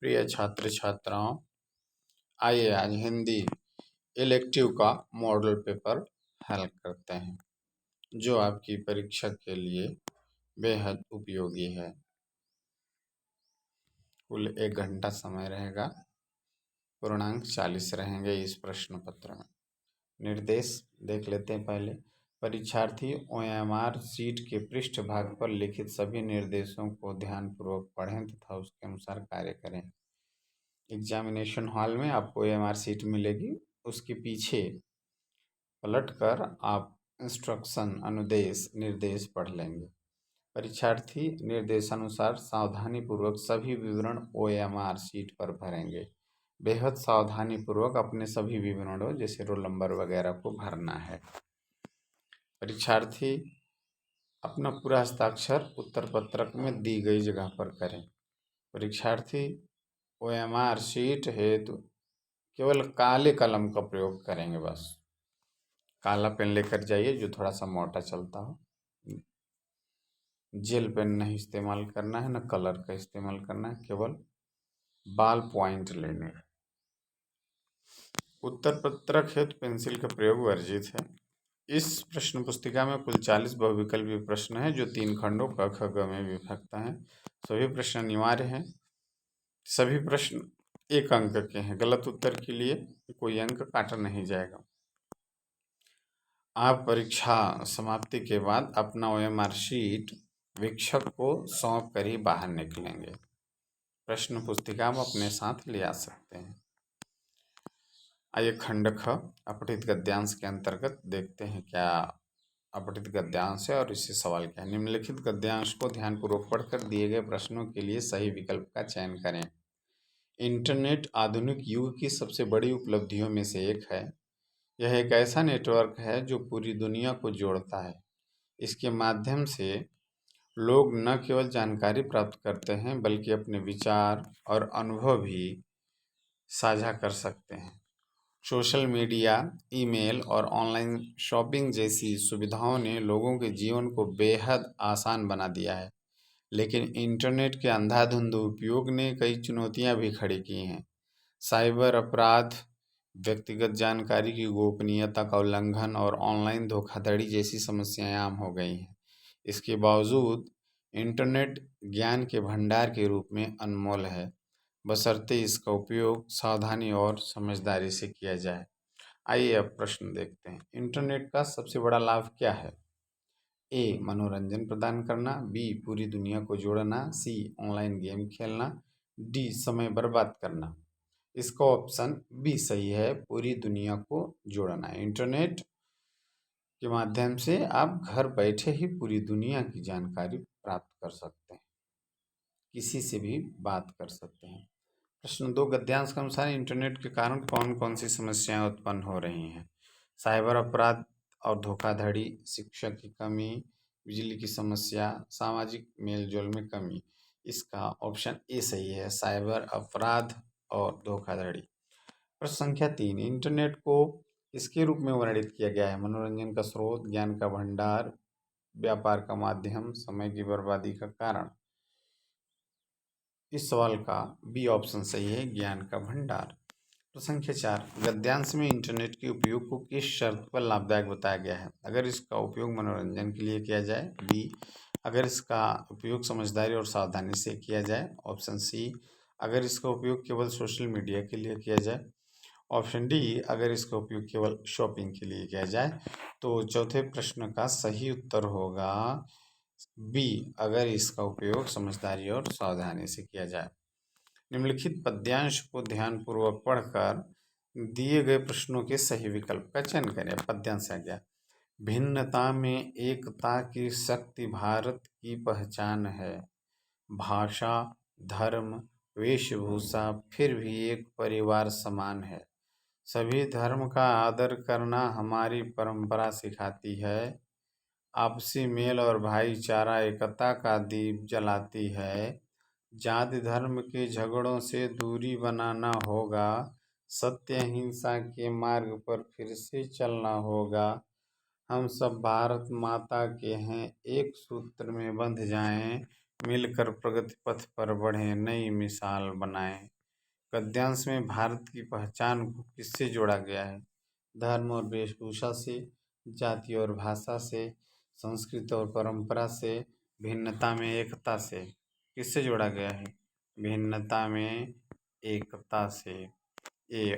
प्रिय छात्र छात्राओं, आइए आज हिंदी इलेक्टिव का मॉडल पेपर हल करते हैं जो आपकी परीक्षा के लिए बेहद उपयोगी है। कुल 1 घंटा समय रहेगा। पूर्णांक 40 रहेंगे इस प्रश्न पत्र में। निर्देश देख लेते हैं। पहले परीक्षार्थी OMR शीट के पृष्ठ भाग पर लिखित सभी निर्देशों को ध्यानपूर्वक पढ़ें तथा उसके अनुसार कार्य करें। एग्जामिनेशन हॉल में आपको OMR शीट मिलेगी, उसके पीछे पलटकर आप इंस्ट्रक्शन अनुदेश निर्देश पढ़ लेंगे। परीक्षार्थी निर्देशानुसार सावधानी पूर्वक सभी विवरण OMR शीट पर भरेंगे। बेहद सावधानी पूर्वक अपने सभी विवरणों जैसे रोल नंबर वगैरह को भरना है। परीक्षार्थी अपना पूरा हस्ताक्षर उत्तर पत्रक में दी गई जगह पर करें। परीक्षार्थी OMR शीट हेतु केवल काले कलम का प्रयोग करेंगे। बस काला पेन लेकर जाइए जो थोड़ा सा मोटा चलता हो। जेल पेन नहीं इस्तेमाल करना है, न कलर का इस्तेमाल करना है, केवल बाल पॉइंट लेने हैं। उत्तर पत्रक हेतु पेंसिल का प्रयोग वर्जित है। इस प्रश्न पुस्तिका में कुल 40 बहुविकल्पीय प्रश्न हैं जो 3 खंडों क, ख, ग में विभक्त हैं। सभी प्रश्न अनिवार्य हैं। सभी प्रश्न 1 अंक के हैं। गलत उत्तर के लिए कोई अंक काटा नहीं जाएगा। आप परीक्षा समाप्ति के बाद अपना OMR शीट वीक्षक को सौंप कर ही बाहर निकलेंगे। प्रश्न पुस्तिका आप अपने साथ ले आ सकते हैं। आइए खंड ख अपठित गद्यांश के अंतर्गत देखते हैं क्या अपठित गद्यांश है और इससे सवाल क्या है। निम्नलिखित गद्यांश को ध्यानपूर्वक पढ़कर दिए गए प्रश्नों के लिए सही विकल्प का चयन करें। इंटरनेट आधुनिक युग की सबसे बड़ी उपलब्धियों में से एक है। यह एक ऐसा नेटवर्क है जो पूरी दुनिया को जोड़ता है। इसके माध्यम से लोग न केवल जानकारी प्राप्त करते हैं बल्कि अपने विचार और अनुभव भी साझा कर सकते हैं। सोशल मीडिया, ईमेल और ऑनलाइन शॉपिंग जैसी सुविधाओं ने लोगों के जीवन को बेहद आसान बना दिया है, लेकिन इंटरनेट के अंधाधुंध उपयोग ने कई चुनौतियां भी खड़ी की हैं। साइबर अपराध, व्यक्तिगत जानकारी की गोपनीयता का उल्लंघन और ऑनलाइन धोखाधड़ी जैसी समस्याएं आम हो गई हैं। इसके बावजूद इंटरनेट ज्ञान के भंडार के रूप में अनमोल है, बशर्ते इसका उपयोग सावधानी और समझदारी से किया जाए। आइए अब प्रश्न देखते हैं। इंटरनेट का सबसे बड़ा लाभ क्या है? ए. मनोरंजन प्रदान करना, बी. पूरी दुनिया को जोड़ना, सी. ऑनलाइन गेम खेलना, डी. समय बर्बाद करना। इसका ऑप्शन बी सही है, पूरी दुनिया को जोड़ना। इंटरनेट के माध्यम से आप घर बैठे ही पूरी दुनिया की जानकारी प्राप्त कर सकते हैं, किसी से भी बात कर सकते हैं। प्रश्न 2 गद्यांश के अनुसार इंटरनेट के कारण कौन कौन सी समस्याएं उत्पन्न हो रही हैं? साइबर अपराध और धोखाधड़ी, शिक्षा की कमी, बिजली की समस्या, सामाजिक मेलजोल में कमी। इसका ऑप्शन ए सही है, साइबर अपराध और धोखाधड़ी। प्रश्न संख्या 3 इंटरनेट को इसके रूप में वर्णित किया गया है। मनोरंजन का स्रोत, ज्ञान का भंडार, व्यापार का माध्यम, समय की बर्बादी का कारण। इस सवाल का बी ऑप्शन सही है, ज्ञान का भंडार। प्रश्न संख्या 4 गद्यांश में इंटरनेट के उपयोग को किस शर्त पर लाभदायक बताया गया है? अगर इसका उपयोग मनोरंजन के लिए किया जाए, बी. अगर इसका उपयोग समझदारी और सावधानी से किया जाए, ऑप्शन सी. अगर इसका उपयोग केवल सोशल मीडिया के लिए किया जाए, ऑप्शन डी. अगर इसका उपयोग केवल शॉपिंग के लिए किया जाए। तो चौथे प्रश्न का सही उत्तर होगा बी. अगर इसका उपयोग समझदारी और सावधानी से किया जाए। निम्नलिखित पद्यांश को ध्यानपूर्वक पढ़कर दिए गए प्रश्नों के सही विकल्प का चयन करें। पद्यांश आ गया, भिन्नता में एकता की शक्ति भारत की पहचान है। भाषा, धर्म, वेशभूषा फिर भी एक परिवार समान है। सभी धर्म का आदर करना हमारी परंपरा सिखाती है। आपसी मेल और भाईचारा एकता का दीप जलाती है। जाति धर्म के झगड़ों से दूरी बनाना होगा। सत्य अहिंसा के मार्ग पर फिर से चलना होगा। हम सब भारत माता के हैं, एक सूत्र में बंध जाएं, मिलकर प्रगति पथ पर बढ़े, नई मिसाल बनाएं। गद्यांश में भारत की पहचान को किससे जोड़ा गया है? धर्म और वेशभूषा से, जाति और भाषा से, संस्कृति और परंपरा से, भिन्नता में एकता से। किससे जोड़ा गया है? भिन्नता में एकता से। ये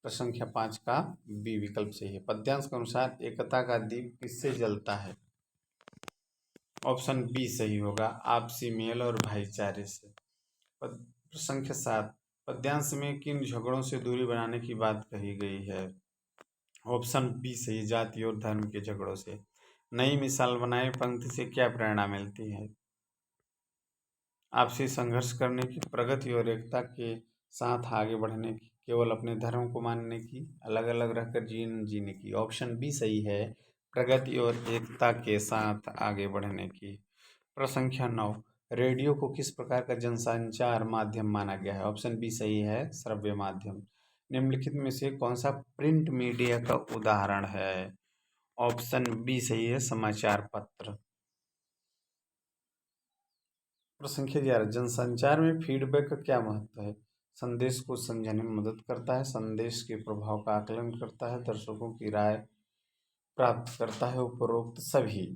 प्रश्न संख्या 5 का बी विकल्प सही है। पद्यांश के अनुसार एकता का दीप किससे जलता है? ऑप्शन बी सही होगा, आपसी मेल और भाईचारे से। प्रश्न संख्या 7, पद्यांश में किन झगड़ों से दूरी बनाने की बात कही गई है? ऑप्शन बी सही, जाति और धर्म के झगड़ों से। नई मिसाल बनाए पंक्ति से क्या प्रेरणा मिलती है? आपसी संघर्ष करने की, प्रगति और एकता के साथ आगे बढ़ने की, केवल अपने धर्म को मानने की, अलग अलग रहकर जीवन जीने की। ऑप्शन बी सही है, प्रगति और एकता के साथ आगे बढ़ने की। प्रश्न संख्या 9, रेडियो को किस प्रकार का जनसंचार माध्यम माना गया है? ऑप्शन बी सही है, श्रव्य माध्यम। निम्नलिखित में से कौन सा प्रिंट मीडिया का उदाहरण है? ऑप्शन बी सही है, समाचार पत्र। प्रश्न संख्या 11, जनसंचार में फीडबैक का क्या महत्व है? संदेश को समझने में मदद करता है, संदेश के प्रभाव का आकलन करता है, दर्शकों की राय प्राप्त करता है, उपरोक्त सभी।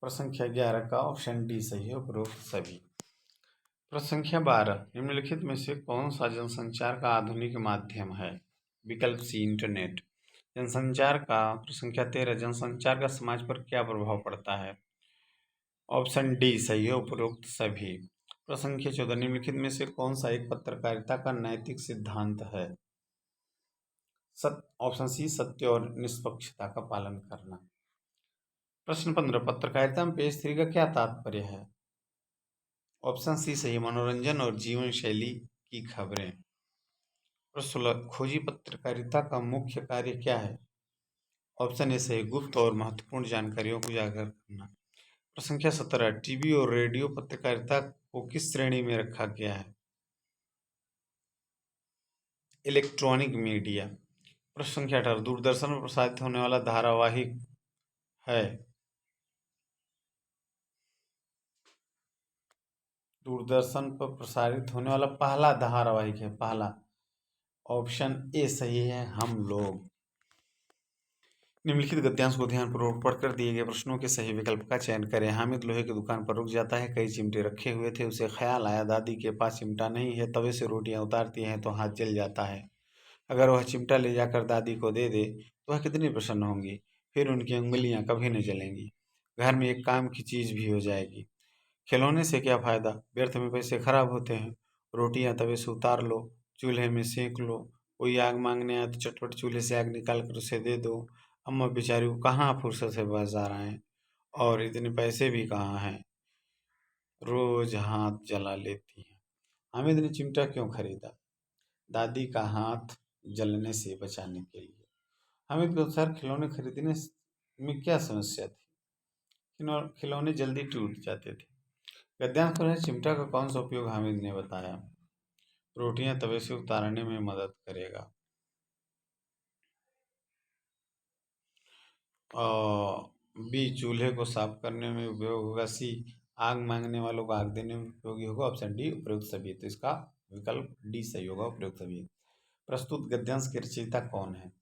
प्रश्न संख्या 11 का ऑप्शन डी सही है, उपरोक्त सभी। प्रश्न संख्या 12, निम्नलिखित में से कौन सा जनसंचार का आधुनिक माध्यम है? विकल्प सी, इंटरनेट। जनसंचार का। प्रश्न संख्या 13, जनसंचार का समाज पर क्या प्रभाव पड़ता है? ऑप्शन डी सही है, उपरोक्त सभी। प्रश्न संख्या 14, निम्नलिखित में से कौन सा एक पत्रकारिता का नैतिक सिद्धांत है? ऑप्शन सी, सत्य और निष्पक्षता का पालन करना। प्रश्न 15, पत्रकारिता में पेज 3 का क्या तात्पर्य है? ऑप्शन सी सही, मनोरंजन और जीवन शैली की खबरें। प्रश्न 16, खोजी पत्रकारिता का मुख्य कार्य क्या है? ऑप्शन ए सही, गुप्त और महत्वपूर्ण जानकारियों को उजागर करना। प्रश्न संख्या 17, टीवी और रेडियो पत्रकारिता को किस श्रेणी में रखा गया है? Electronic media. प्रश्न संख्या 18, दूरदर्शन पर प्रसारित होने वाला धारावाहिक है? दूरदर्शन पर प्रसारित होने वाला पहला धारावाहिक है, पहला। ऑप्शन ए सही है, हम लोग। निम्नलिखित गद्यांश को ध्यानपूर्वक पढ़कर दिए गए प्रश्नों के सही विकल्प का चयन करें। हामिद लोहे की दुकान पर रुक जाता है, कई चिमटे रखे हुए थे, उसे ख्याल आया दादी के पास चिमटा नहीं है, तवे से रोटियां उतारती हैं तो हाथ जल जाता है। अगर वह चिमटा ले जाकर दादी को दे दे तो वह कितनी प्रसन्न होंगी, फिर उनकी उंगलियां कभी नहीं जलेंगी, घर में एक काम की चीज भी हो जाएगी। खिलौने से क्या फायदा, व्यर्थ में पैसे खराब होते हैं। रोटियां तवे से उतार लो, चूल्हे में सेक लो, कोई आग मांगने आए तो चटपट चूल्हे से आग निकाल कर उसे दे दो। अम्मा बेचारी को कहाँ फुर्सत से बाजार आए, और इतने पैसे भी कहाँ हैं, रोज हाथ जला लेती हैं। हामिद ने चिमटा क्यों खरीदा? दादी का हाथ जलने से बचाने के लिए। हामिद के अनुसार खिलौने खरीदने में क्या समस्या थी? खिलौने जल्दी टूट जाते थे। गद्यांश पर है, चिमटा का कौन सा उपयोग हामिद ने बताया? रोटियां तवे से उतारने में मदद करेगा। और बी, चूल्हे को साफ करने में उपयोग होगा। सी, आग मांगने वालों को आग देने में उपयोगी होगा। ऑप्शन डी, उपयुक्त सभी। तो इसका विकल्प डी सही होगा, उपयुक्त सभी। प्रस्तुत गद्यांश के रचयिता कौन है?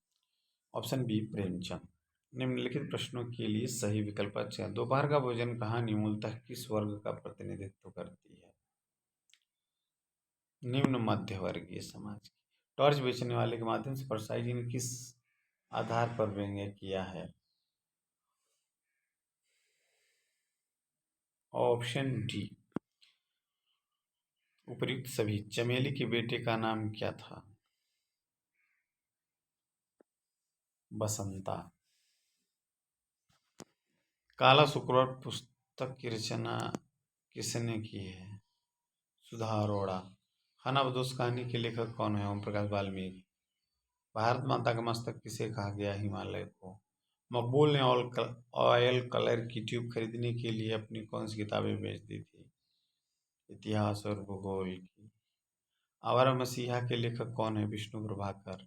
Option B, Premchand. निम्नलिखित प्रश्नों के लिए सही विकल्प अच्छा है। दोपहर का भोजन कहानी मूलतः किस वर्ग का प्रतिनिधित्व करती है? निम्न मध्य वर्गीय समाज की। टॉर्च बेचने वाले के माध्यम से परसाई जी ने किस आधार पर व्यंग्य किया है? ऑप्शन डी, उपयुक्त सभी। चमेली के बेटे का नाम क्या था? बसंता। काला शुक्रवार पुस्तक की रचना किसने की है? सुधा अरोड़ा। खानाबदोश कहानी के लेखक कौन है? ओम प्रकाश वाल्मीकि। भारत माता का मस्तक किसे कहा गया? हिमालय को। मकबूल ने ऑयल कलर की ट्यूब खरीदने के लिए अपनी कौन सी किताबें बेच दी थी? इतिहास और भूगोल की। आवारा मसीहा के लेखक कौन है? विष्णु प्रभाकर।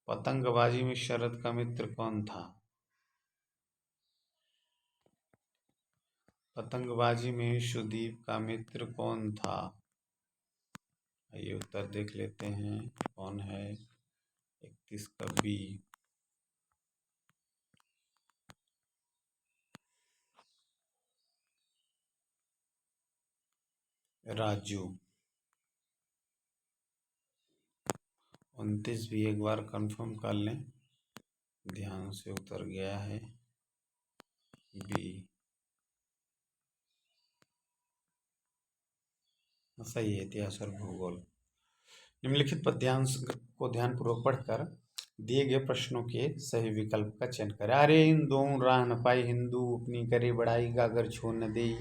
पतंगबाजी में शरद का मित्र कौन था? पतंगबाजी में सुदीप का मित्र कौन था? आइए उत्तर देख लेते हैं कौन है। 31 का बी। राजू। 29 भी एक बार कंफर्म कर लें, ध्यान से उतर गया है बी। सही है, इतिहास और भूगोल। निम्नलिखित पद्यांश को ध्यानपूर्वक पढ़कर दिए गए प्रश्नों के सही विकल्प का चयन करें। अरे हिंदू राह न पाई, हिंदू अपनी करे बड़ाई, गागर छो न देई,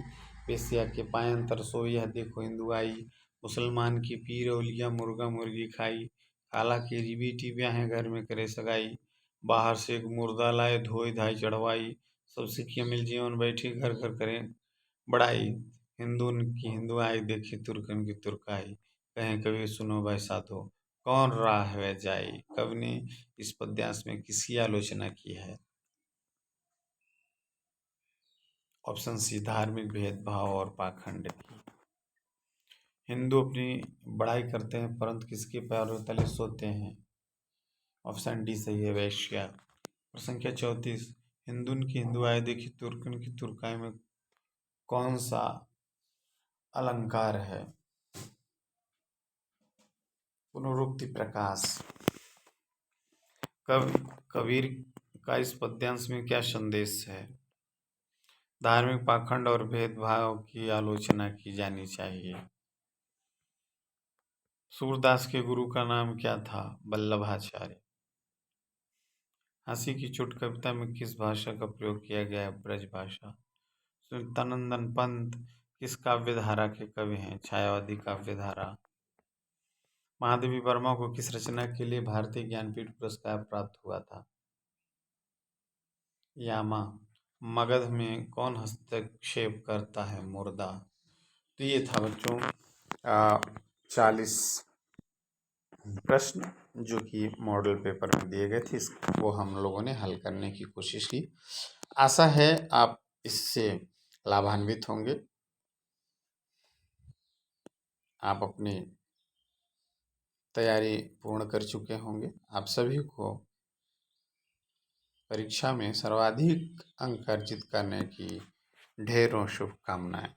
पेशिया के पाए अंतर सोई, यह देखो हिंदू आई, मुसलमान की पीर औलिया मुर्गा मुर्गी खाई, खाला की बेटी ब्याहे घर में करे सगाई, बाहर से एक मुर्दा लाए धोई धाई चढ़वाई, सब सिखिया मिल जीवन बैठी घर घर करें बड़ाई, हिंदू की हिंदू आई देखी तुर्कन की तुर्काई, कहें कभी सुनो भाई साधो, कौन राह है जाई। कवि ने इस पद्यांश में किसकी आलोचना की है? ऑप्शन सी, धार्मिक भेदभाव और पाखंड की। हिंदू अपनी बड़ाई करते हैं परंतु किसके पैरों तले सोते हैं? ऑप्शन डी सही है, वैश्या। और संख्या 34, हिंदुन की हिंदू आय देखी तुर्कन की तुर्काई में कौन सा अलंकार है? पुनरुक्ति प्रकाश। कबीर का इस पद्यांश में क्या संदेश है? धार्मिक पाखंड और भेदभाव की आलोचना की जानी चाहिए। सूरदास के गुरु का नाम क्या था? वल्लभाचार्य। हंसी की चोट कविता में किस भाषा का प्रयोग किया गया है? ब्रज भाषा। सुल्तानंदन पंत किस काव्य धारा के कवि हैं? छायावादी काव्य धारा। महादेवी वर्मा को किस रचना के लिए भारतीय ज्ञानपीठ पुरस्कार प्राप्त हुआ था? यामा। मगध में कौन हस्तक्षेप करता है? मुर्दा। तो ये था बच्चों 40 प्रश्न जो कि मॉडल पेपर में दिए गए थे, इसको हम लोगों ने हल करने की कोशिश की। आशा है आप इससे लाभान्वित होंगे। आप अपनी तैयारी पूर्ण कर चुके होंगे। आप सभी को परीक्षा में सर्वाधिक अंक अर्जित करने की ढेरों शुभकामनाएं।